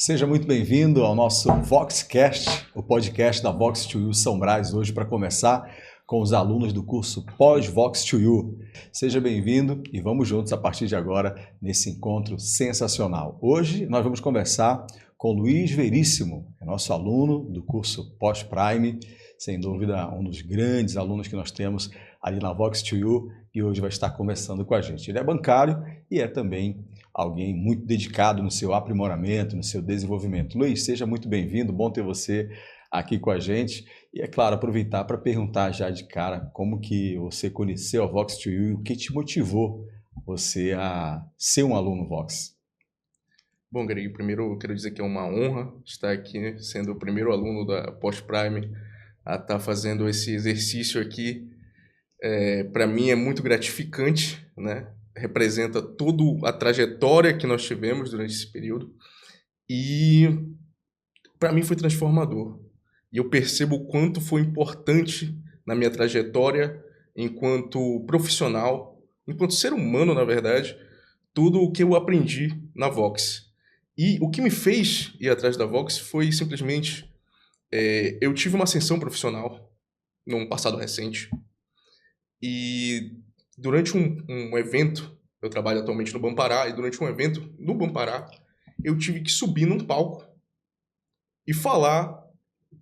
Seja muito bem-vindo ao nosso Voxcast, o podcast da Vox2U São Brás, hoje para começar com os alunos do curso pós-Vox2U. Seja bem-vindo e vamos juntos a partir de agora nesse encontro sensacional. Hoje nós vamos conversar com Luiz Veríssimo, nosso aluno do curso pós-Prime, sem dúvida um dos grandes alunos que nós temos ali na Vox2U e hoje vai estar conversando com a gente. Ele é bancário e é também alguém muito dedicado no seu aprimoramento, no seu desenvolvimento. Luiz, seja muito bem-vindo, bom ter você aqui com a gente. E, é claro, aproveitar para perguntar já de cara como que você conheceu a Vox2U e o que te motivou você a ser um aluno Vox. Bom, Greg, primeiro eu quero dizer que é uma honra estar aqui sendo o primeiro aluno da Pós-Prime a estar fazendo esse exercício aqui. Para mim é muito gratificante, né? Representa toda a trajetória que nós tivemos durante esse período e para mim foi transformador. E eu percebo o quanto foi importante na minha trajetória enquanto profissional, enquanto ser humano, na verdade, tudo o que eu aprendi na Vox. E o que me fez ir atrás da Vox foi simplesmente eu tive uma ascensão profissional num passado recente e durante um evento, eu trabalho atualmente no Bampará, e durante um evento no Bampará, eu tive que subir num palco e falar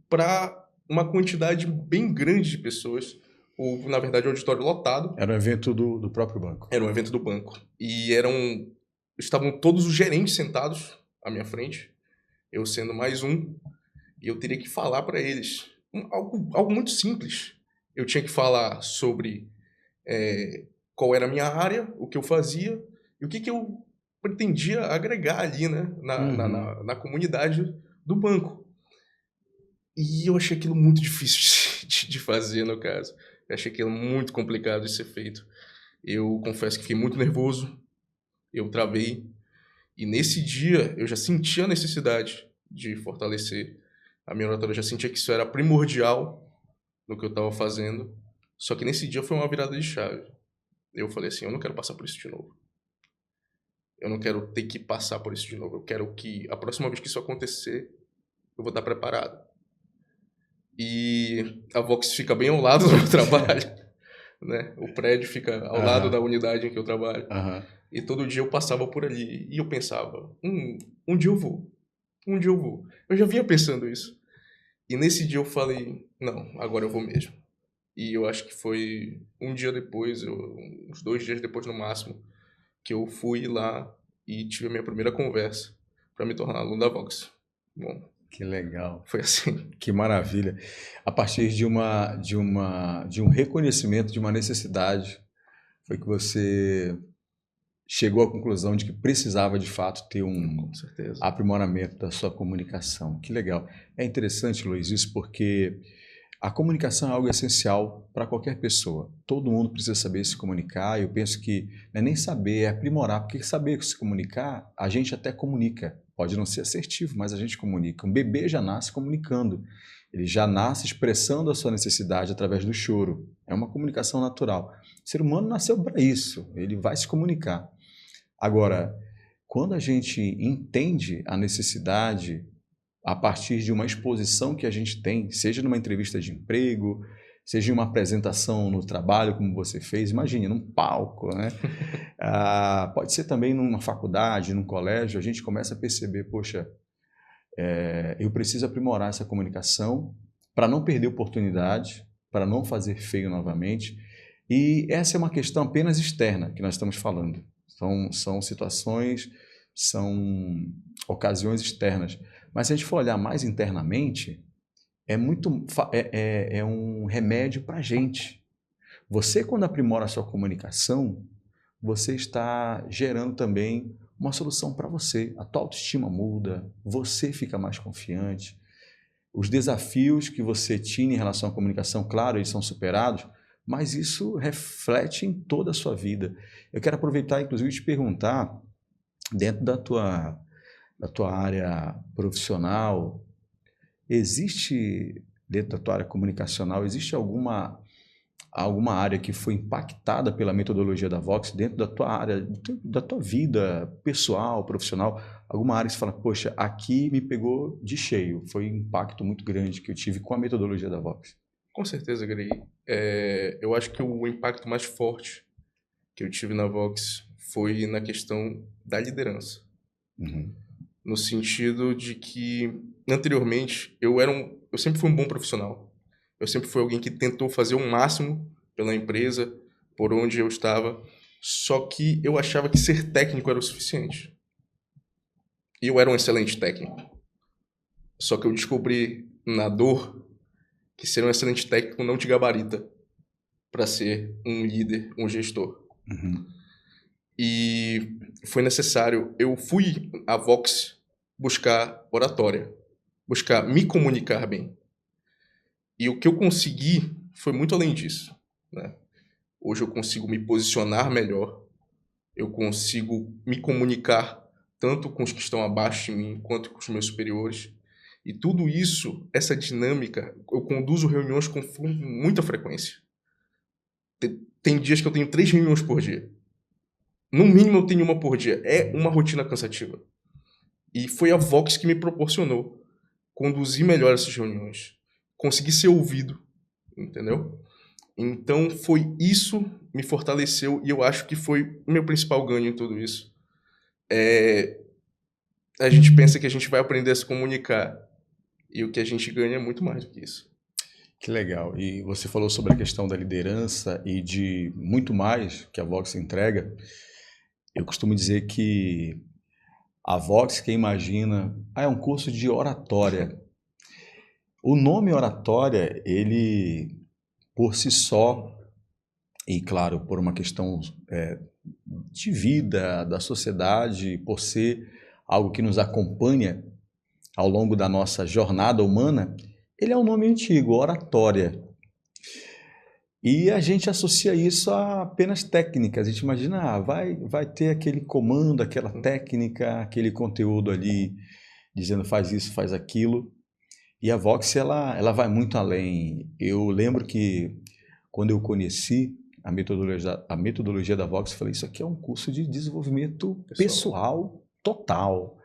para uma quantidade bem grande de pessoas, ou na verdade um auditório lotado. Era um evento do próprio banco. Era um evento do banco. E estavam todos os gerentes sentados à minha frente, eu sendo mais um, e eu teria que falar para eles algo muito simples. Eu tinha que falar sobre qual era a minha área, o que eu fazia e o que eu pretendia agregar ali, né, na comunidade do banco. E eu achei aquilo muito difícil de fazer, no caso. Eu achei aquilo muito complicado de ser feito. Eu confesso que fiquei muito nervoso, eu travei. E nesse dia eu já sentia a necessidade de fortalecer a minha oratória, eu já sentia que isso era primordial no que eu estava fazendo. Só que nesse dia foi uma virada de chave. Eu falei assim, eu não quero passar por isso de novo. Eu não quero ter que passar por isso de novo. Eu quero que a próxima vez que isso acontecer, eu vou estar preparado. E a Vox fica bem ao lado do meu trabalho, né? O prédio fica ao lado da unidade em que eu trabalho. E todo dia eu passava por ali e eu pensava, um dia eu vou, um dia eu vou. Eu já vinha pensando isso. E nesse dia eu falei, não, agora eu vou mesmo. E eu acho que foi um dia depois, uns 2 dias depois no máximo, que eu fui lá e tive a minha primeira conversa para me tornar aluno da Vox. Bom, que legal. Foi assim. Que maravilha. A partir de um reconhecimento de uma necessidade, foi que você chegou à conclusão de que precisava, de fato, ter Com certeza. aprimoramento da sua comunicação. Que legal. É interessante, Luiz, isso porque a comunicação é algo essencial para qualquer pessoa. Todo mundo precisa saber se comunicar. Eu penso que não é nem saber, é aprimorar. Porque saber se comunicar, a gente até comunica. Pode não ser assertivo, mas a gente comunica. Um bebê já nasce comunicando. Ele já nasce expressando a sua necessidade através do choro. É uma comunicação natural. O ser humano nasceu para isso. Ele vai se comunicar. Agora, quando a gente entende a necessidade a partir de uma exposição que a gente tem, seja numa entrevista de emprego, seja em uma apresentação no trabalho, como você fez, imagine, num palco, né? Pode ser também numa faculdade, num colégio, a gente começa a perceber, poxa, eu preciso aprimorar essa comunicação para não perder oportunidade, para não fazer feio novamente. E essa é uma questão apenas externa que nós estamos falando. São situações, são ocasiões externas. Mas se a gente for olhar mais internamente, é um remédio para a gente. Você, quando aprimora a sua comunicação, você está gerando também uma solução para você. A tua autoestima muda, você fica mais confiante. Os desafios que você tinha em relação à comunicação, claro, eles são superados, mas isso reflete em toda a sua vida. Eu quero aproveitar, inclusive, e te perguntar, dentro da tua área profissional, dentro da tua área comunicacional, existe alguma alguma área que foi impactada pela metodologia da Vox dentro da tua área, da tua vida pessoal, profissional? Alguma área que você fala, poxa, aqui me pegou de cheio, foi um impacto muito grande que eu tive com a metodologia da Vox? Com certeza, Greg. Eu acho que o impacto mais forte que eu tive na Vox foi na questão da liderança. Uhum. No sentido de que, anteriormente, eu sempre fui um bom profissional. Eu sempre fui alguém que tentou fazer o máximo pela empresa, por onde eu estava, só que eu achava que ser técnico era o suficiente. E eu era um excelente técnico. Só que eu descobri na dor que ser um excelente técnico não te gabarita para ser um líder, um gestor. Uhum. E foi necessário, eu fui à Vox buscar oratória, buscar me comunicar bem. E o que eu consegui foi muito além disso, né? Hoje eu consigo me posicionar melhor, eu consigo me comunicar tanto com os que estão abaixo de mim quanto com os meus superiores. E tudo isso, essa dinâmica, eu conduzo reuniões com muita frequência. Tem dias que eu tenho 3 reuniões por dia. No mínimo eu tenho uma por dia. É uma rotina cansativa. E foi a Vox que me proporcionou conduzir melhor essas reuniões. Conseguir ser ouvido, entendeu? Então foi isso me fortaleceu e eu acho que foi o meu principal ganho em tudo isso. A gente pensa que a gente vai aprender a se comunicar e o que a gente ganha é muito mais do que isso. Que legal. E você falou sobre a questão da liderança e de muito mais que a Vox entrega. Eu costumo dizer que a Vox, quem imagina, é um curso de oratória. O nome oratória, ele por si só, e claro, por uma questão de vida, da sociedade, por ser algo que nos acompanha ao longo da nossa jornada humana, ele é um nome antigo, oratória. E a gente associa isso a apenas técnicas. A gente imagina, vai ter aquele comando, aquela técnica, aquele conteúdo ali dizendo faz isso, faz aquilo. E a Vox, ela vai muito além. Eu lembro que quando eu conheci a metodologia da Vox, eu falei, isso aqui é um curso de desenvolvimento pessoal total,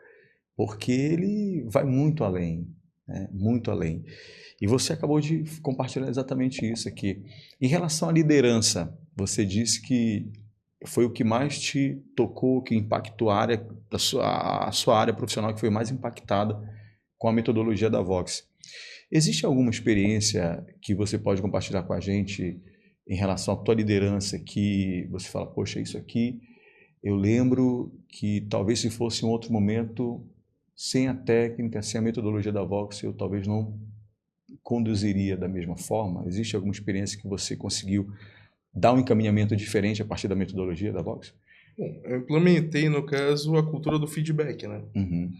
porque ele vai muito além, né? Muito além. E você acabou de compartilhar exatamente isso aqui. Em relação à liderança, você disse que foi o que mais te tocou, que impactou a sua área profissional, que foi mais impactada com a metodologia da Vox. Existe alguma experiência que você pode compartilhar com a gente em relação à tua liderança que você fala, poxa, isso aqui eu lembro que talvez se fosse um outro momento, sem a técnica, sem a metodologia da Vox, eu talvez não conduziria da mesma forma? Existe alguma experiência que você conseguiu dar um encaminhamento diferente a partir da metodologia da Vox? Bom, eu implementei, no caso, a cultura do feedback, né? Uhum.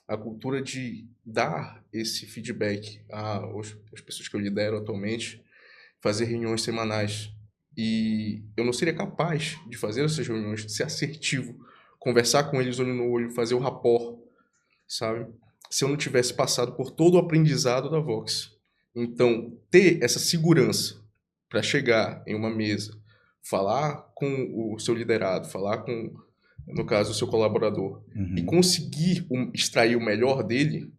A cultura de dar esse feedback às pessoas que eu lidero atualmente, fazer reuniões semanais. E eu não seria capaz de fazer essas reuniões, ser assertivo, conversar com eles olho no olho, fazer o rapport, sabe? Se eu não tivesse passado por todo o aprendizado da Vox. Então, ter essa segurança para chegar em uma mesa, falar com o seu liderado, falar com, no caso, o seu colaborador, e conseguir extrair o melhor dele,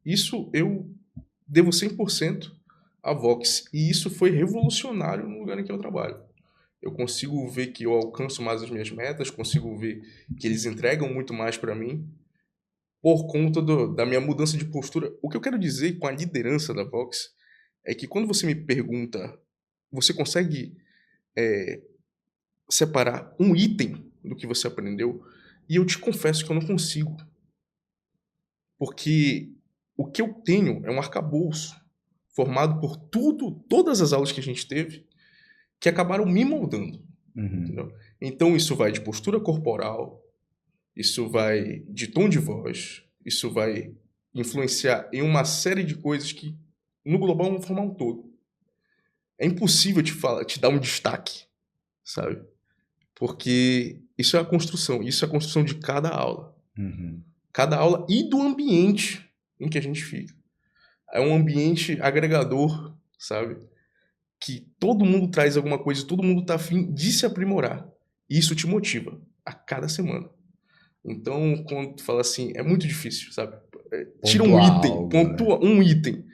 isso eu devo 100% à Vox. E isso foi revolucionário no lugar em que eu trabalho. Eu consigo ver que eu alcanço mais as minhas metas, consigo ver que eles entregam muito mais para mim, por conta da minha mudança de postura. O que eu quero dizer com a liderança da Vox é que quando você me pergunta, você consegue separar um item do que você aprendeu? E eu te confesso que eu não consigo. Porque o que eu tenho é um arcabouço formado por todas as aulas que a gente teve, que acabaram me moldando. Entendeu? Então isso vai de postura corporal, isso vai de tom de voz, isso vai influenciar em uma série de coisas que no global vão formar um todo. É impossível te dar um destaque, sabe? Porque isso é a construção de cada aula. Cada aula e do ambiente em que a gente fica. É um ambiente agregador, sabe? que todo mundo traz alguma coisa, todo mundo tá afim de se aprimorar. E isso te motiva a cada semana. Então, quando tu fala assim, é muito difícil, sabe? Tira um Pontuar item, algo, né? pontua um item.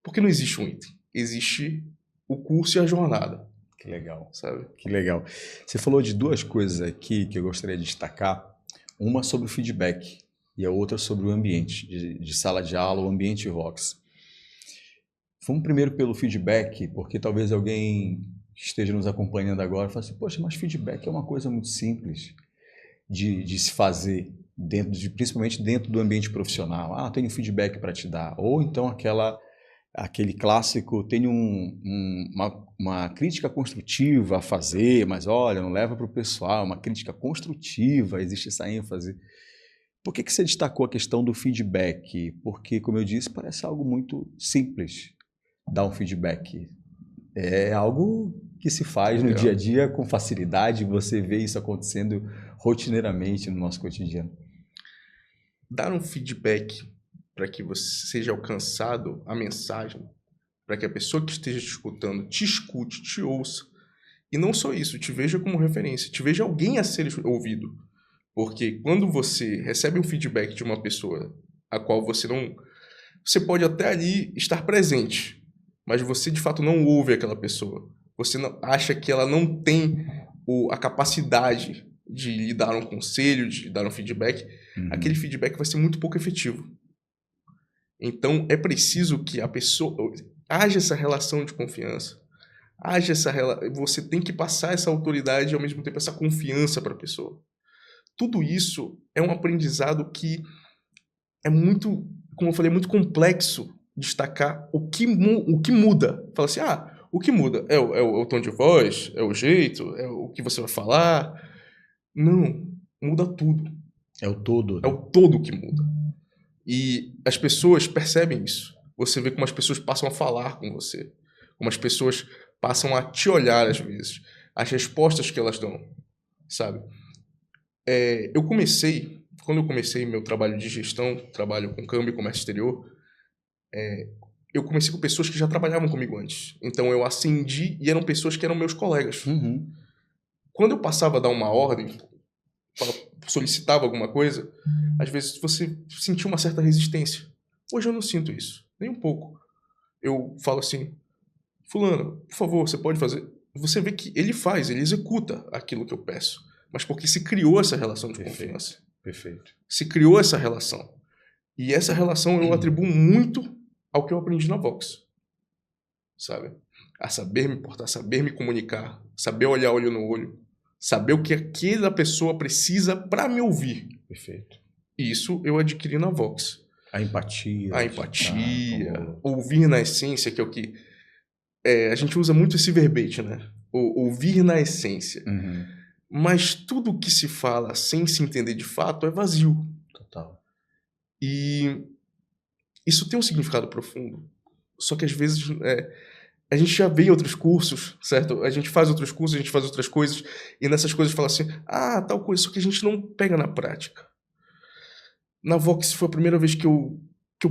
Porque não existe um item. Existe o curso e a jornada, Que legal. sabe? Que legal. Você falou de duas coisas aqui que eu gostaria de destacar. Uma sobre o feedback e a outra sobre o ambiente de sala de aula, o ambiente Vox. Vamos primeiro pelo feedback, porque talvez alguém esteja nos acompanhando agora e fale assim, poxa, mas feedback é uma coisa muito simples de se fazer, principalmente dentro do ambiente profissional. Ah, tenho feedback para te dar. Ou então aquele clássico, tenho uma crítica construtiva a fazer, mas olha, não leva para o pessoal, uma crítica construtiva, existe essa ênfase. Por que você destacou a questão do feedback? Porque, como eu disse, parece algo muito simples, dar um feedback. É algo que se faz no dia a dia com facilidade, você vê isso acontecendo rotineiramente no nosso cotidiano. Dar um feedback para que você seja alcançado a mensagem, para que a pessoa que esteja te escutando te escute, te ouça. E não só isso, te veja como referência, te veja alguém a ser ouvido. Porque quando você recebe um feedback de uma pessoa a qual você não... Você pode até ali estar presente, mas você de fato não ouve aquela pessoa. Você não, acha que ela não tem a capacidade de lhe dar um conselho, de dar um feedback. Aquele feedback vai ser muito pouco efetivo. Então é preciso que a pessoa... haja essa relação de confiança. Você tem que passar essa autoridade e ao mesmo tempo essa confiança para a pessoa. Tudo isso é um aprendizado que é muito, como eu falei, muito complexo destacar o que muda. Fala assim, o que muda? É o tom de voz? É o jeito? É o que você vai falar? Não, muda tudo. É o todo. É o todo que muda. E as pessoas percebem isso. Você vê como as pessoas passam a falar com você. Como as pessoas passam a te olhar às vezes. As respostas que elas dão, sabe? Quando eu comecei meu trabalho de gestão, trabalho com câmbio e comércio exterior, eu comecei com pessoas que já trabalhavam comigo antes. Então eu ascendi e eram pessoas que eram meus colegas. Quando eu passava a dar uma ordem, solicitava alguma coisa, às vezes você sentia uma certa resistência. Hoje eu não sinto isso, nem um pouco. Eu falo assim, fulano, por favor, você pode fazer? Você vê que ele executa aquilo que eu peço. Mas porque se criou essa relação de confiança. Perfeito. Se criou essa relação. E essa relação eu atribuo muito ao que eu aprendi na Vox. Sabe? A saber me portar, saber me comunicar, saber olhar olho no olho, saber o que aquela pessoa precisa para me ouvir. Perfeito. E isso eu adquiri na Vox. A empatia. Ouvir na essência, que é o que... a gente usa muito esse verbete, né? Ouvir na essência. Mas tudo que se fala sem se entender de fato é vazio. Total. E isso tem um significado profundo. Só que às vezes a gente já vê outros cursos, certo? A gente faz outros cursos, a gente faz outras coisas, e nessas coisas fala assim, tal coisa, só que a gente não pega na prática. Na Vox foi a primeira vez que eu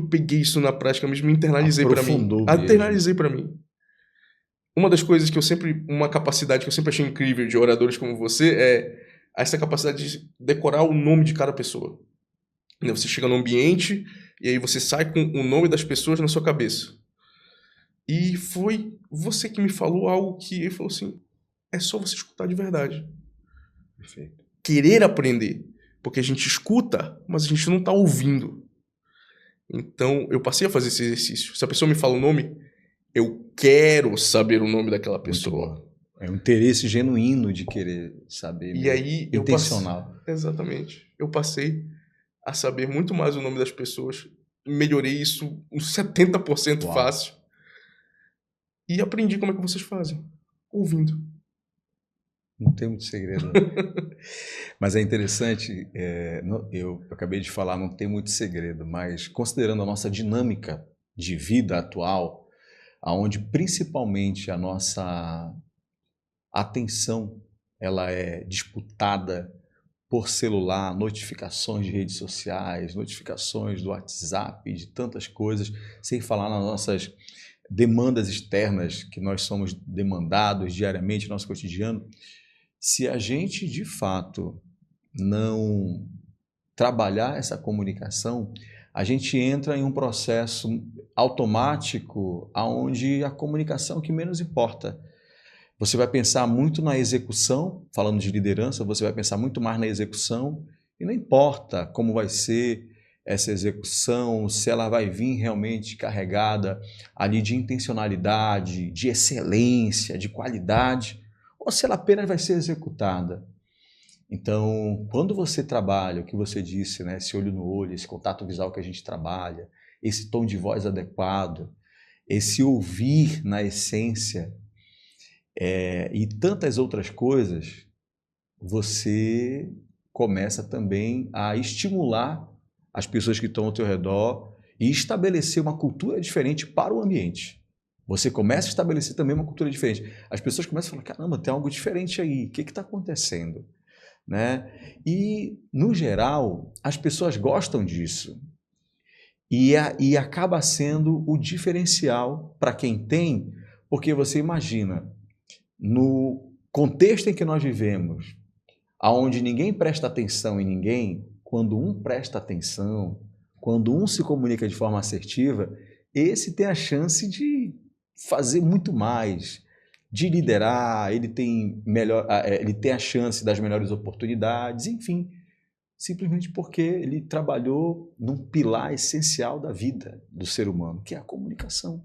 peguei isso na prática, mesmo me internalizei para mim. Internalizei para mim. Uma das coisas uma capacidade que eu sempre achei incrível de oradores como você é essa capacidade de decorar o nome de cada pessoa. Você chega no ambiente e aí você sai com o nome das pessoas na sua cabeça. E foi você que me falou algo que ele falou assim, é só você escutar de verdade. Perfeito. Querer aprender, porque a gente escuta, mas a gente não está ouvindo. Então eu passei a fazer esse exercício. Se a pessoa me fala o nome, eu quero saber o nome daquela pessoa. É um interesse genuíno de querer saber. E aí intencional. Exatamente. Eu passei a saber muito mais o nome das pessoas. Melhorei isso uns 70% fácil. E aprendi como é que vocês fazem. Ouvindo. Não tem muito segredo. Mas é interessante, eu acabei de falar, não tem muito segredo, mas considerando a nossa dinâmica de vida atual, onde principalmente a nossa atenção ela é disputada por celular, notificações de redes sociais, notificações do WhatsApp, de tantas coisas, sem falar nas nossas demandas externas que nós somos demandados diariamente no nosso cotidiano, se a gente, de fato, não trabalhar essa comunicação, a gente entra em um processo automático onde a comunicação é o que menos importa. Você vai pensar muito na execução, falando de liderança, você vai pensar muito mais na execução, e não importa como vai ser essa execução, se ela vai vir realmente carregada ali de intencionalidade, de excelência, de qualidade, ou se ela apenas vai ser executada. Então, quando você trabalha, o que você disse, né, esse olho no olho, esse contato visual que a gente trabalha, esse tom de voz adequado, esse ouvir na essência, e tantas outras coisas, você começa também a estimular as pessoas que estão ao teu redor e estabelecer uma cultura diferente para o ambiente. Você começa a estabelecer também uma cultura diferente. As pessoas começam a falar, caramba, tem algo diferente aí, o que está acontecendo? Né? E, no geral, as pessoas gostam disso. E acaba sendo o diferencial para quem tem, porque você imagina, no contexto em que nós vivemos, onde ninguém presta atenção em ninguém, quando um presta atenção, quando um se comunica de forma assertiva, esse tem a chance de fazer muito mais, de liderar, ele tem a chance das melhores oportunidades, enfim, simplesmente porque ele trabalhou num pilar essencial da vida do ser humano, que é a comunicação.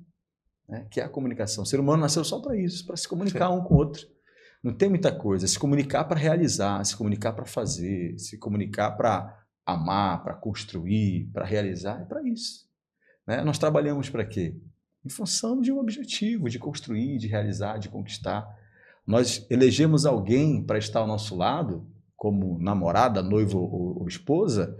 Né? Que é a comunicação. O ser humano nasceu só para isso, para se comunicar um com o outro. Não tem muita coisa. Se comunicar para realizar, se comunicar para fazer, se comunicar para amar, para construir, para realizar, é para isso. Né? Nós trabalhamos para quê? Em função de um objetivo, de construir, de realizar, de conquistar. Nós elegemos alguém para estar ao nosso lado, como namorada, noivo ou esposa,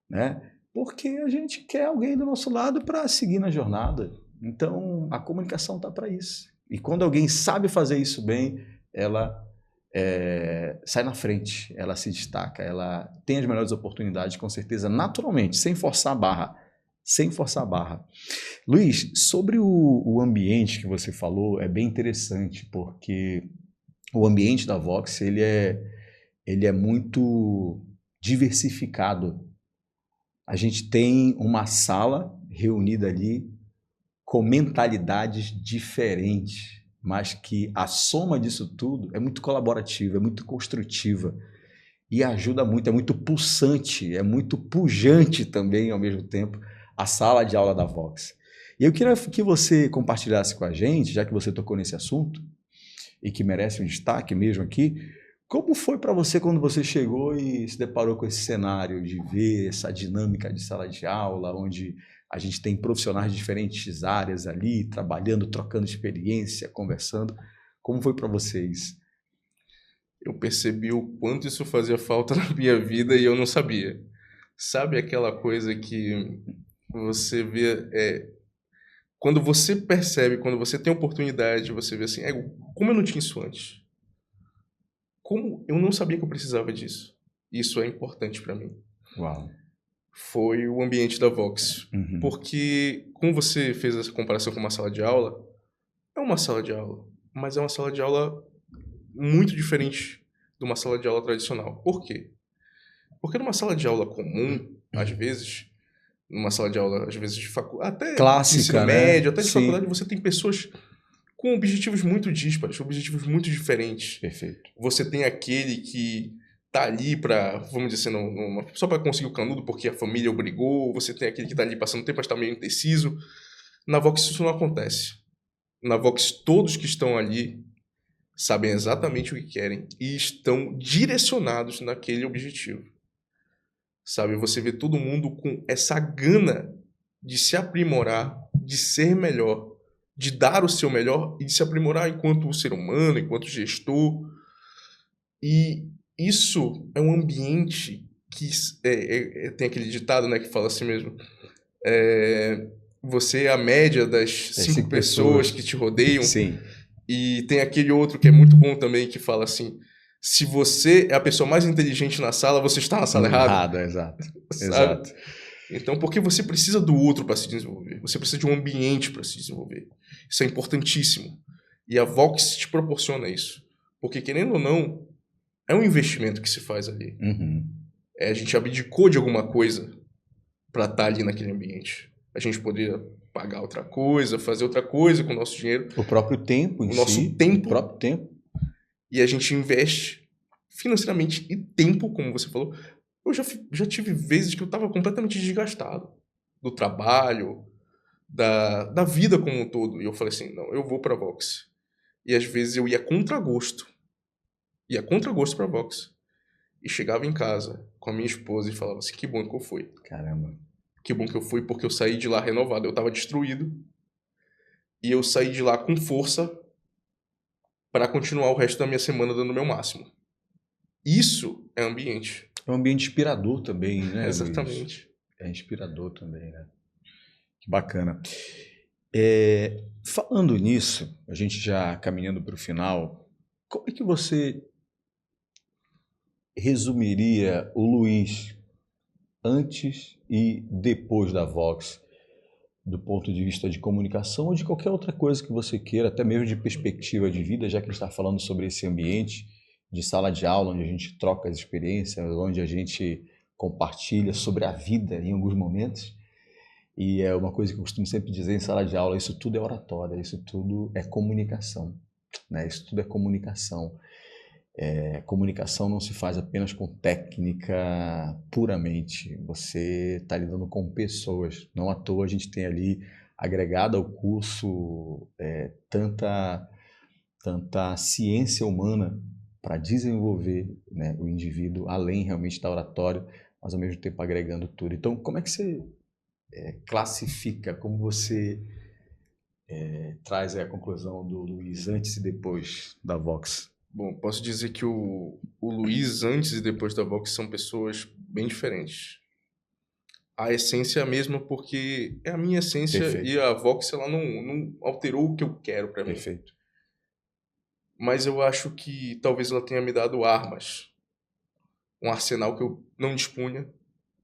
né? Porque a gente quer alguém do nosso lado para seguir na jornada. Então, a comunicação está para isso. E quando alguém sabe fazer isso bem, ela sai na frente, ela se destaca, ela tem as melhores oportunidades, com certeza, naturalmente, sem forçar a barra. Sem forçar a barra. Luiz, sobre o ambiente que você falou, é bem interessante, porque o ambiente da Vox ele é muito diversificado. A gente tem uma sala reunida ali com mentalidades diferentes, mas que a soma disso tudo é muito colaborativa, é muito construtiva e ajuda muito, é muito pulsante, é muito pujante também ao mesmo tempo a sala de aula da Vox. E eu queria que você compartilhasse com a gente, já que você tocou nesse assunto e que merece um destaque mesmo aqui, como foi para você quando você chegou e se deparou com esse cenário de ver essa dinâmica de sala de aula, onde a gente tem profissionais de diferentes áreas ali, trabalhando, trocando experiência, conversando. Como foi para vocês? Eu percebi o quanto isso fazia falta na minha vida e eu não sabia. Sabe aquela coisa que você vê... Quando você percebe, quando você tem oportunidade, você vê assim, como eu não tinha isso antes? Como eu não sabia que eu precisava disso? Isso é importante para mim. Uau. Foi o ambiente da Vox. Uhum. Porque, como você fez essa comparação com uma sala de aula, é uma sala de aula, mas é uma sala de aula muito diferente de uma sala de aula tradicional. Por quê? Porque numa sala de aula comum, às vezes, numa sala de aula, às vezes, de faculdade, até clássica, de ensino né? médio, até de Sim. faculdade, você tem pessoas com objetivos muito díspares, objetivos muito diferentes. Perfeito. Você tem aquele que tá ali para, vamos dizer assim, só para conseguir o canudo porque a família obrigou, você tem aquele que tá ali passando tempo, mas tá meio indeciso. Na Vox isso não acontece. Na Vox todos que estão ali sabem exatamente o que querem e estão direcionados naquele objetivo. Sabe, você vê todo mundo com essa gana de se aprimorar, de ser melhor, de dar o seu melhor e de se aprimorar enquanto ser humano, enquanto gestor. E isso é um ambiente que tem aquele ditado, né, que fala assim mesmo, você é a média das 5 pessoas que te rodeiam. Sim. E tem aquele outro que é muito bom também, que fala assim, se você é a pessoa mais inteligente na sala, você está na sala errada. Exato. Sabe? Exato. Então, porque você precisa do outro para se desenvolver. Você precisa de um ambiente para se desenvolver. Isso é importantíssimo. E a Vox te proporciona isso. Porque, querendo ou não, é um investimento que se faz ali. Uhum. A gente abdicou de alguma coisa para estar ali naquele ambiente. A gente poderia pagar outra coisa, fazer outra coisa com o nosso dinheiro. O próprio tempo em O si. nosso tempo. O próprio tempo. E a gente investe financeiramente e tempo, como você falou. Eu já tive vezes que eu estava completamente desgastado do trabalho, da vida como um todo. E eu falei assim, não, eu vou pra Vox. E às vezes eu ia contra gosto. Ia contra gosto pra Vox. E chegava em casa com a minha esposa e falava assim, que bom que eu fui. Caramba. Que bom que eu fui, porque eu saí de lá renovado. Eu tava destruído. E eu saí de lá com força para continuar o resto da minha semana dando o meu máximo. Isso é ambiente. É um ambiente inspirador também, né, Exatamente. Luiz? É inspirador também, né? Que bacana. Falando nisso, a gente já caminhando para o final, como é que você resumiria o Luiz antes e depois da Vox, do ponto de vista de comunicação ou de qualquer outra coisa que você queira, até mesmo de perspectiva de vida, já que a gente está falando sobre esse ambiente de sala de aula, onde a gente troca as experiências, onde a gente compartilha sobre a vida em alguns momentos. E é uma coisa que eu costumo sempre dizer em sala de aula, isso tudo é oratória, isso tudo é comunicação, né? Isso tudo é comunicação. Comunicação não se faz apenas com técnica puramente, você está lidando com pessoas. Não à toa a gente tem ali agregado ao curso tanta ciência humana para desenvolver, né, o indivíduo além realmente da oratória, mas ao mesmo tempo agregando tudo. Então, como é que você classifica, como você traz a conclusão do Luiz antes e depois da Vox? Bom, posso dizer que o Luiz antes e depois da Vox são pessoas bem diferentes. A essência é a mesma porque é a minha essência. Perfeito. E a Vox ela não alterou o que eu quero para mim. Perfeito. Mas eu acho que talvez ela tenha me dado armas, um arsenal que eu não dispunha.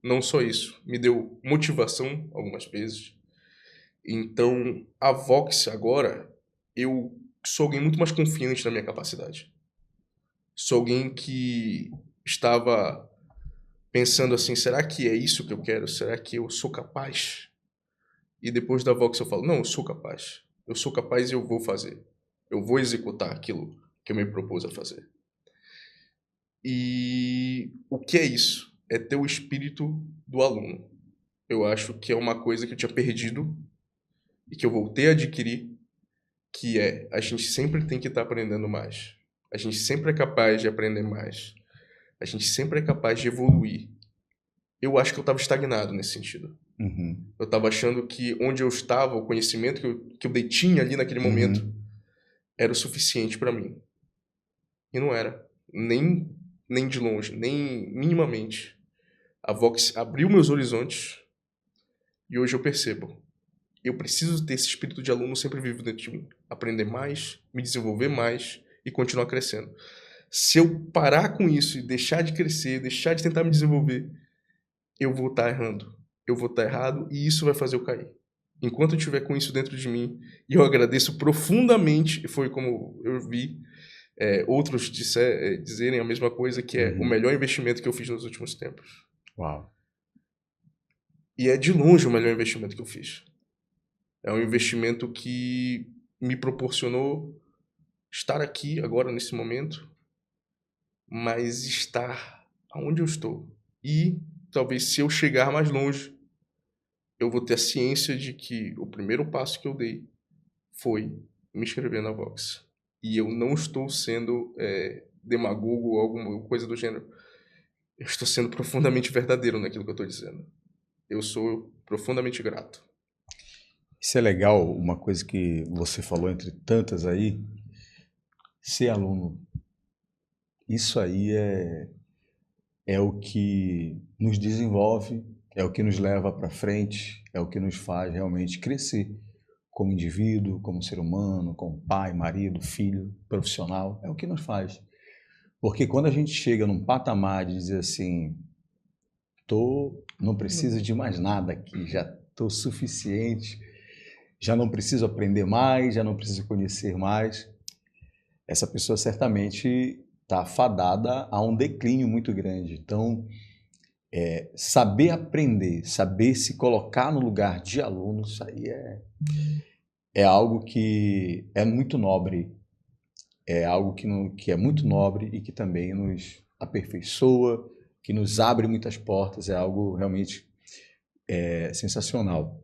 Não só isso, me deu motivação algumas vezes. Então, a Vox agora, eu sou alguém muito mais confiante na minha capacidade. Sou alguém que estava pensando assim, será que é isso que eu quero? Será que eu sou capaz? E depois da Vox eu falo, não, eu sou capaz. Eu sou capaz e eu vou fazer. Eu vou executar aquilo que eu me propus a fazer. E o que é isso? É ter o espírito do aluno. Eu acho que é uma coisa que eu tinha perdido e que eu voltei a adquirir, que é a gente sempre tem que estar aprendendo mais. A gente sempre é capaz de aprender mais. A gente sempre é capaz de evoluir. Eu acho que eu estava estagnado nesse sentido. Uhum. Eu estava achando que onde eu estava, o conhecimento que eu detinha ali naquele momento, era o suficiente para mim. E não era. Nem de longe, nem minimamente. A Vox abriu meus horizontes e hoje eu percebo. Eu preciso ter esse espírito de aluno sempre vivo dentro de mim. Aprender mais, me desenvolver mais e continuar crescendo. Se eu parar com isso e deixar de crescer, deixar de tentar me desenvolver, eu vou estar errando. Eu vou estar errado e isso vai fazer eu cair. Enquanto eu tiver com isso dentro de mim, e eu agradeço profundamente, e foi como eu vi outros dizerem a mesma coisa, que é o melhor investimento que eu fiz nos últimos tempos. Uau. E é de longe o melhor investimento que eu fiz. É um investimento que me proporcionou estar aqui agora nesse momento, mas estar onde eu estou. E talvez se eu chegar mais longe, eu vou ter a ciência de que o primeiro passo que eu dei foi me inscrever na Vox. E eu não estou sendo demagogo ou alguma coisa do gênero. Eu estou sendo profundamente verdadeiro naquilo que eu estou dizendo. Eu sou profundamente grato. Isso é legal, uma coisa que você falou entre tantas aí, ser aluno. Isso aí é o que nos desenvolve, é o que nos leva para frente, é o que nos faz realmente crescer como indivíduo, como ser humano, como pai, marido, filho, profissional, é o que nos faz. Porque quando a gente chega num patamar de dizer assim, não preciso de mais nada aqui, já estou suficiente, já não preciso aprender mais, já não preciso conhecer mais. Essa pessoa certamente está fadada a um declínio muito grande. Então, saber aprender, saber se colocar no lugar de aluno, isso aí é algo que é muito nobre, é algo que é muito nobre e que também nos aperfeiçoa, que nos abre muitas portas, é algo realmente sensacional.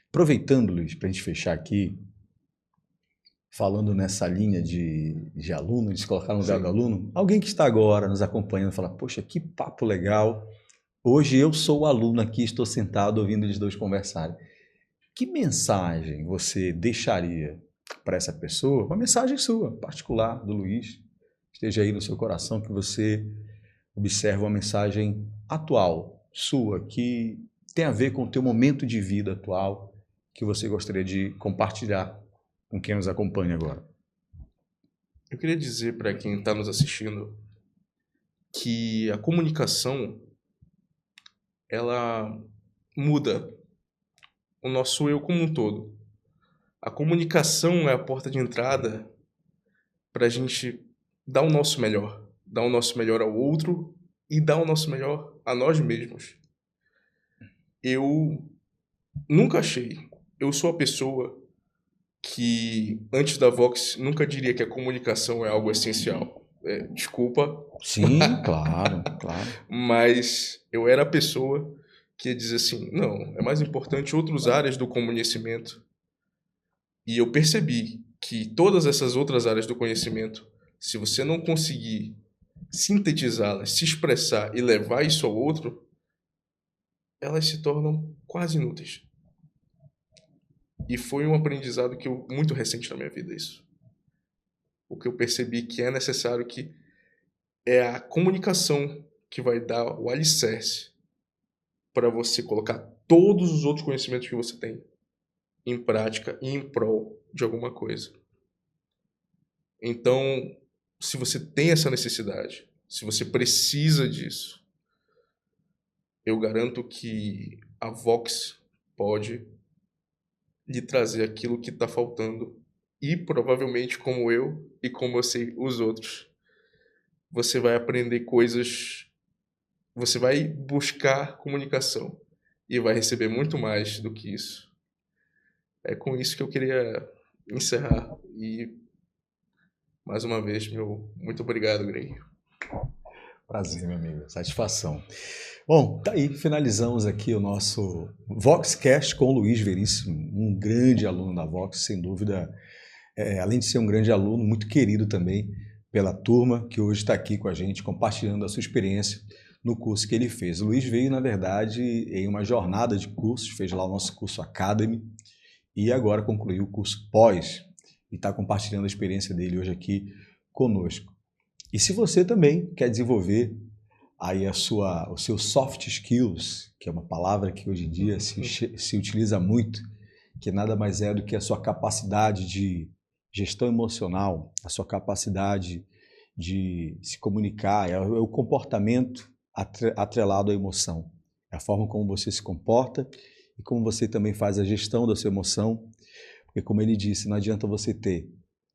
Aproveitando, Luiz, para a gente fechar aqui, falando nessa linha de aluno, de se colocar no lugar do aluno, alguém que está agora nos acompanhando fala, poxa, que papo legal, hoje eu sou o aluno aqui, estou sentado ouvindo eles dois conversarem. Que mensagem você deixaria para essa pessoa? Uma mensagem sua, particular, do Luiz, esteja aí no seu coração, que você observe uma mensagem atual, sua, que tem a ver com o teu momento de vida atual, que você gostaria de compartilhar com quem nos acompanha agora. Eu queria dizer para quem está nos assistindo que a comunicação, ela muda o nosso eu como um todo. A comunicação é a porta de entrada para a gente dar o nosso melhor ao outro e dar o nosso melhor a nós mesmos. Eu nunca achei, eu sou a pessoa que antes da Vox nunca diria que a comunicação é algo essencial. Desculpa. Sim, claro. Mas eu era a pessoa que ia dizer assim, não, é mais importante outras áreas do conhecimento. E eu percebi que todas essas outras áreas do conhecimento, se você não conseguir sintetizá-las, se expressar e levar isso ao outro, elas se tornam quase inúteis. E foi um aprendizado muito recente na minha vida, isso. O que eu percebi que é necessário que é a comunicação que vai dar o alicerce para você colocar todos os outros conhecimentos que você tem em prática e em prol de alguma coisa. Então, se você tem essa necessidade, se você precisa disso, eu garanto que a Vox pode lhe trazer aquilo que está faltando. E provavelmente, como eu e como eu sei os outros, você vai aprender coisas, você vai buscar comunicação e vai receber muito mais do que isso. É com isso que eu queria encerrar. E, mais uma vez, meu muito obrigado, Grey. Prazer, meu amigo. Satisfação. Bom, tá aí, finalizamos aqui o nosso VoxCast com o Luiz Veríssimo, um grande aluno da Vox, sem dúvida, além de ser um grande aluno, muito querido também pela turma que hoje está aqui com a gente, compartilhando a sua experiência no curso que ele fez. O Luiz veio, na verdade, em uma jornada de cursos, fez lá o nosso curso Academy e agora concluiu o curso Pós e está compartilhando a experiência dele hoje aqui conosco. E se você também quer desenvolver aí os seus soft skills, que é uma palavra que hoje em dia se utiliza muito, que nada mais é do que a sua capacidade de gestão emocional, a sua capacidade de se comunicar, é o comportamento atrelado à emoção. É a forma como você se comporta e como você também faz a gestão da sua emoção, porque como ele disse, não adianta você ter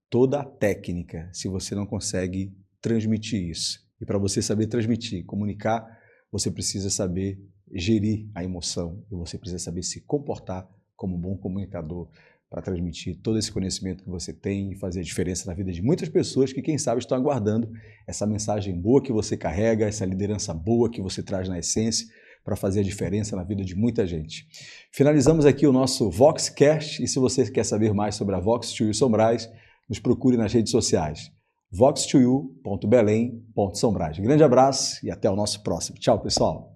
toda a técnica se você não consegue transmitir isso. E para você saber transmitir, comunicar, você precisa saber gerir a emoção e você precisa saber se comportar como um bom comunicador para transmitir todo esse conhecimento que você tem e fazer a diferença na vida de muitas pessoas que, quem sabe, estão aguardando essa mensagem boa que você carrega, essa liderança boa que você traz na essência para fazer a diferença na vida de muita gente. Finalizamos aqui o nosso VoxCast e se você quer saber mais sobre a Vox to You Sombrais, nos procure nas redes sociais. vox2u.belém.sombrais. Grande abraço e até o nosso próximo. Tchau, pessoal!